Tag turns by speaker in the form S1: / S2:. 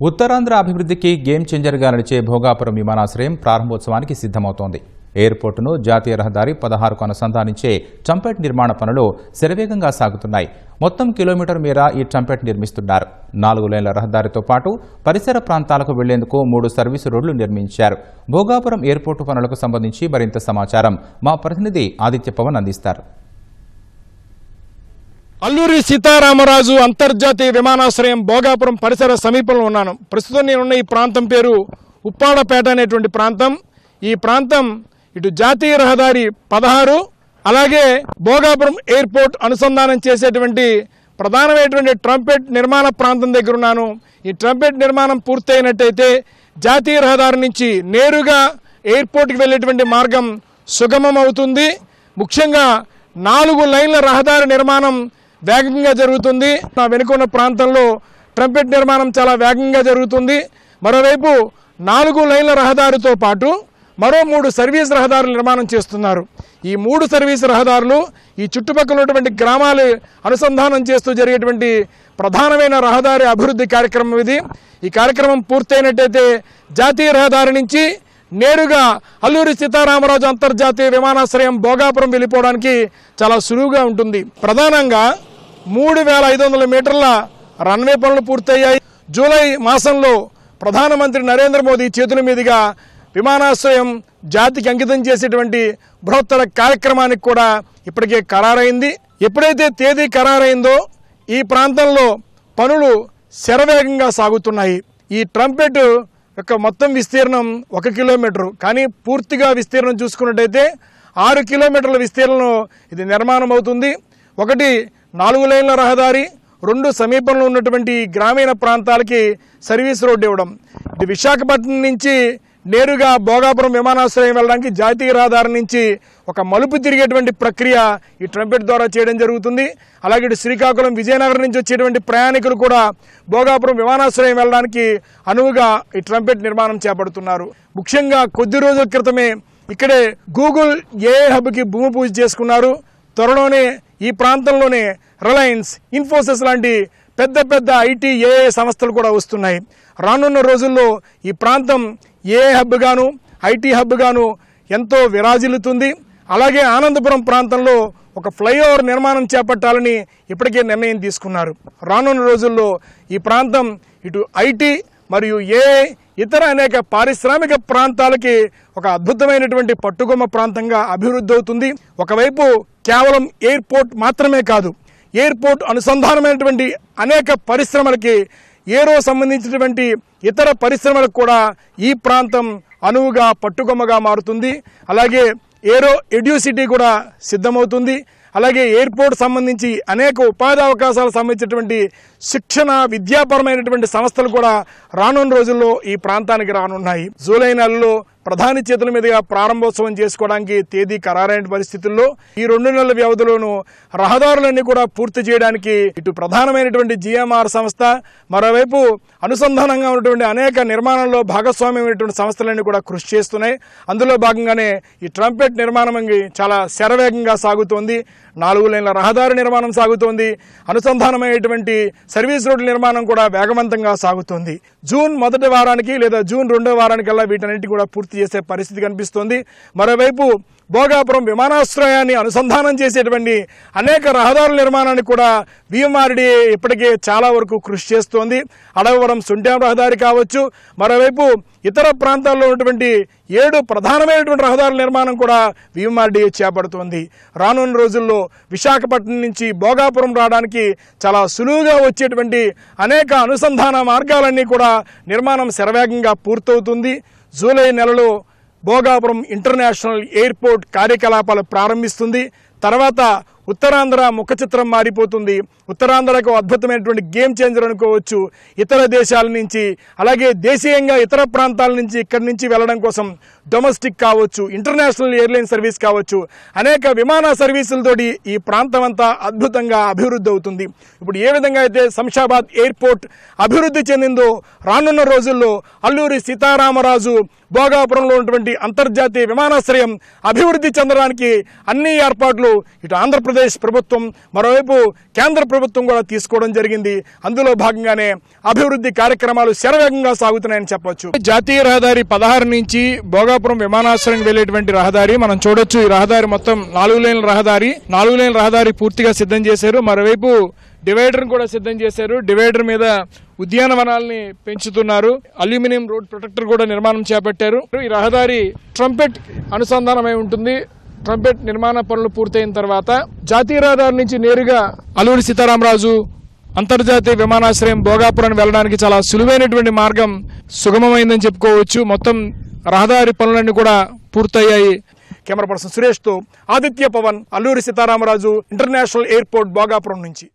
S1: ఉత్తరాంధ్ర అభివృద్ధికి గేమ్ చేంజర్గా నడిచే భోగాపురం విమానాశ్రయం ప్రారంభోత్సవానికి సిద్ధమవుతోంది. ఎయిర్పోర్టును జాతీయ రహదారి 16కు అనుసంధానించే ట్రంపెట్ నిర్మాణ పనులు శరవేగంగా సాగుతున్నాయి. మొత్తం కిలోమీటర్ మేర ఈ ట్రంపెట్ నిర్మిస్తున్నారు. 4 లేన్ల రహదారితో పాటు పరిసర ప్రాంతాలకు వెళ్లేందుకు 3 సర్వీసు రోడ్లు నిర్మించారు. భోగాపురం ఎయిర్పోర్టు పనులకు సంబంధించి మరింత సమాచారం మా ప్రతినిధి ఆదిత్య పవన్ అందిస్తారు.
S2: అల్లూరి సీతారామరాజు అంతర్జాతీయ విమానాశ్రయం భోగాపురం పరిసర సమీపంలో ఉన్నాను. ప్రస్తుతం నేనున్న ఈ ప్రాంతం పేరు ఉప్పాడపేట అనేటువంటి ప్రాంతం. ఈ ప్రాంతం ఇటు జాతీయ రహదారి 16 అలాగే భోగాపురం ఎయిర్పోర్ట్ అనుసంధానం చేసేటువంటి ప్రధానమైనటువంటి ట్రంపెట్ నిర్మాణ ప్రాంతం దగ్గర ఉన్నాను. ఈ ట్రంపెట్ నిర్మాణం పూర్తయినట్టయితే జాతీయ రహదారి నుంచి నేరుగా ఎయిర్పోర్ట్కి వెళ్ళేటువంటి మార్గం సుగమం అవుతుంది. ముఖ్యంగా 4 లైన్ల రహదారి నిర్మాణం వేగంగా జరుగుతుంది. నా వెనుకున్న ప్రాంతంలో ట్రంపెట్ నిర్మాణం చాలా వేగంగా జరుగుతుంది. మరోవైపు 4 లైన్ల రహదారితో పాటు మరో 3 సర్వీస్ రహదారులు నిర్మాణం చేస్తున్నారు. ఈ 3 సర్వీస్ రహదారులు ఈ చుట్టుపక్కల ఉన్నటువంటి గ్రామాలు అనుసంధానం చేస్తూ జరిగేటువంటి ప్రధానమైన రహదారి అభివృద్ధి కార్యక్రమం ఇది. ఈ కార్యక్రమం పూర్తయినట్టయితే జాతీయ రహదారి నుంచి నేరుగా అల్లూరి సీతారామరాజు అంతర్జాతీయ విమానాశ్రయం భోగాపురం వెళ్ళిపోవడానికి చాలా సులువుగా ఉంటుంది. ప్రధానంగా 3500 మీటర్ల రన్వే పనులు పూర్తయ్యాయి. జూలై మాసంలో ప్రధానమంత్రి నరేంద్ర మోదీ చేతుల మీదుగా విమానాశ్రయం జాతికి అంకితం చేసేటువంటి బృహత్తర కార్యక్రమానికి కూడా ఇప్పటికే ఖరారైంది. ఎప్పుడైతే తేదీ ఖరారైందో ఈ ప్రాంతంలో పనులు శరవేగంగా సాగుతున్నాయి. ఈ ట్రంపెట్ యొక్క మొత్తం విస్తీర్ణం 1 కిలోమీటరు, కానీ పూర్తిగా విస్తీర్ణం చూసుకున్నట్టయితే 6 కిలోమీటర్ల విస్తీర్ణంలో ఇది నిర్మాణం అవుతుంది. ఒకటి 4 లైన్ల రహదారి, 2 సమీపంలో ఉన్నటువంటి గ్రామీణ ప్రాంతాలకి సర్వీస్ రోడ్డు ఇవ్వడం. ఇది విశాఖపట్నం నుంచి నేరుగా భోగాపురం విమానాశ్రయం వెళ్ళడానికి జాతీయ రహదారి నుంచి ఒక మలుపు తిరిగేటువంటి ప్రక్రియ ఈ ట్రంపెట్ ద్వారా చేయడం జరుగుతుంది. అలాగే ఇటు శ్రీకాకుళం, విజయనగరం నుంచి వచ్చేటువంటి ప్రయాణికులు కూడా భోగాపురం విమానాశ్రయం వెళ్ళడానికి అనువుగా ఈ ట్రంపెట్ నిర్మాణం చేపడుతున్నారు. ముఖ్యంగా కొద్ది రోజుల క్రితమే ఇక్కడే గూగుల్ ఏఐ హబ్కి భూమి పూజ చేసుకున్నారు. త్వరలోనే ఈ ప్రాంతంలోనే రిలయన్స్, ఇన్ఫోసిస్ లాంటి పెద్ద పెద్ద ఐటీ ఏఐ సంస్థలు కూడా వస్తున్నాయి. రానున్న రోజుల్లో ఈ ప్రాంతం ఏఐ హబ్ గాను ఐటీ హబ్ గాను ఎంతో విరాజిల్లుతుంది. అలాగే ఆనందపురం ప్రాంతంలో ఒక ఫ్లైఓవర్ నిర్మాణం చేపట్టాలని ఇప్పటికే నిర్ణయం తీసుకున్నారు. రానున్న రోజుల్లో ఈ ప్రాంతం ఇటు ఐటీ మరియు ఏఐ ఇతర అనేక పారిశ్రామిక ప్రాంతాలకి ఒక అద్భుతమైనటువంటి పట్టుకొమ్మ ప్రాంతంగా అభివృద్ధి అవుతుంది. ఒకవైపు కేవలం ఎయిర్పోర్ట్ మాత్రమే కాదు, ఎయిర్పోర్ట్ అనుసంధానమైనటువంటి అనేక పరిశ్రమలకి, ఏరో సంబంధించినటువంటి ఇతర పరిశ్రమలకు కూడా ఈ ప్రాంతం అనువుగా పట్టుకొమ్మగా మారుతుంది. అలాగే ఏరో ఎడ్యూసిటీ కూడా సిద్ధమవుతుంది. అలాగే ఎయిర్పోర్ట్ సంబంధించి అనేక ఉపాధి అవకాశాలకు సంబంధించినటువంటి శిక్షణ, విద్యాపరమైనటువంటి సంస్థలు కూడా రానున్న రోజుల్లో ఈ ప్రాంతానికి రానున్నాయి. జూలై నెలలో ప్రధాని చేతుల మీదుగా ప్రారంభోత్సవం చేసుకోవడానికి తేదీ ఖరారైన పరిస్థితుల్లో ఈ 2 నెలల వ్యవధిలోనూ రహదారులన్నీ కూడా పూర్తి చేయడానికి ఇటు ప్రధానమైనటువంటి జిఎంఆర్ సంస్థ, మరోవైపు అనుసంధానంగా ఉన్నటువంటి అనేక నిర్మాణంలో భాగస్వామ్యమైనటువంటి సంస్థలన్నీ కూడా కృషి చేస్తున్నాయి. అందులో భాగంగానే ఈ ట్రంపెట్ నిర్మాణం చాలా శరవేగంగా సాగుతోంది. 4 లైన్ల రహదారి నిర్మాణం సాగుతోంది. అనుసంధానమైనటువంటి సర్వీస్ రోడ్ల నిర్మాణం కూడా వేగవంతంగా సాగుతోంది. జూన్ మొదటి వారానికి లేదా జూన్ 2వ వారానికల్లా వీటన్నిటి కూడా పూర్తి చేసే పరిస్థితి కనిపిస్తోంది. మరోవైపు భోగాపురం విమానాశ్రయాన్ని అనుసంధానం చేసేటువంటి అనేక రహదారుల నిర్మాణానికి కూడా విఎంఆర్డీఏ ఇప్పటికే చాలా వరకు కృషి చేస్తోంది. అడగవరం సుంట్యాం రహదారి కావచ్చు, మరోవైపు ఇతర ప్రాంతాల్లో ఉన్నటువంటి 7 ప్రధానమైనటువంటి రహదారుల నిర్మాణం కూడా విఎంఆర్డీఏ చేపడుతోంది. రానున్న రోజుల్లో విశాఖపట్నం నుంచి భోగాపురం రావడానికి చాలా సులువుగా వచ్చేటువంటి అనేక అనుసంధాన మార్గాలన్నీ కూడా నిర్మాణం శరవేగంగా పూర్తవుతుంది. జూలై నెలలో భోగాపురం ఇంటర్నేషనల్ ఎయిర్పోర్ట్ కార్యకలాపాలు ప్రారంభిస్తుంది. తర్వాత ఉత్తరాంధ్ర ముఖ చిత్రం మారిపోతుంది. ఉత్తరాంధ్రకు అద్భుతమైనటువంటి గేమ్ చేంజర్ అనుకోవచ్చు. ఇతర దేశాల నుంచి అలాగే దేశీయంగా ఇతర ప్రాంతాల నుంచి ఇక్కడి నుంచి వెళ్ళడం కోసం డొమెస్టిక్ కావచ్చు, ఇంటర్నేషనల్ ఎయిర్లైన్ సర్వీస్ కావచ్చు, అనేక విమాన సర్వీసులతోటి ఈ ప్రాంతం అంతా అద్భుతంగా అభివృద్ధి అవుతుంది. ఇప్పుడు ఏ విధంగా అయితే శంషాబాద్ ఎయిర్పోర్ట్ అభివృద్ధి చెందిందో రానున్న రోజుల్లో అల్లూరి సీతారామరాజు భోగాపురంలో ఉన్నటువంటి అంతర్జాతీయ విమానాశ్రయం అభివృద్ధి చెందడానికి అన్ని ఏర్పాట్లు ఇటు ఆంధ్రప్రదేశ్ ప్రభుత్వం, మరోవైపు కేంద్ర ప్రభుత్వం కూడా తీసుకోవడం జరిగింది. అందులో భాగంగానే అభివృద్ధి కార్యక్రమాలు శరవేగంగా సాగుతున్నాయని చెప్పొచ్చు. జాతీయ రహదారి 16 నుంచి భోగాపురం విమానాశ్రయం వెళ్లేటువంటి రహదారి మనం చూడొచ్చు. ఈ రహదారి మొత్తం 4 లేన్ల రహదారి. 4 లేన్ల రహదారి పూర్తిగా సిద్ధం చేశారు. మరోవైపు డివైడర్ కూడా సిద్ధం చేశారు. డివైడర్ మీద ఉద్యానవనాల్ని పెంచుతున్నారు. అల్యూమినియం రోడ్ ప్రొటెక్టర్ కూడా నిర్మాణం చేపట్టారు. ఈ రహదారి ట్రంపెట్ అనుసంధానమై ఉంటుంది. ట్రంపెట్ నిర్మాణ పనులు పూర్తయిన తర్వాత జాతీయ రహదారి నుంచి నేరుగా అల్లూరి సీతారామరాజు అంతర్జాతీయ విమానాశ్రయం భోగాపురానికి వెళ్ళడానికి చాలా సులువైనటువంటి మార్గం సుగమమైందని చెప్పుకోవచ్చు. మొత్తం రహదారి పనులన్నీ కూడా పూర్తయ్యాయి. కెమెరా పర్సన్ సురేష్తో ఆదిత్య పవన్, అల్లూరి సీతారామరాజు ఇంటర్నేషనల్ ఎయిర్పోర్ట్ భోగాపురం నుంచి.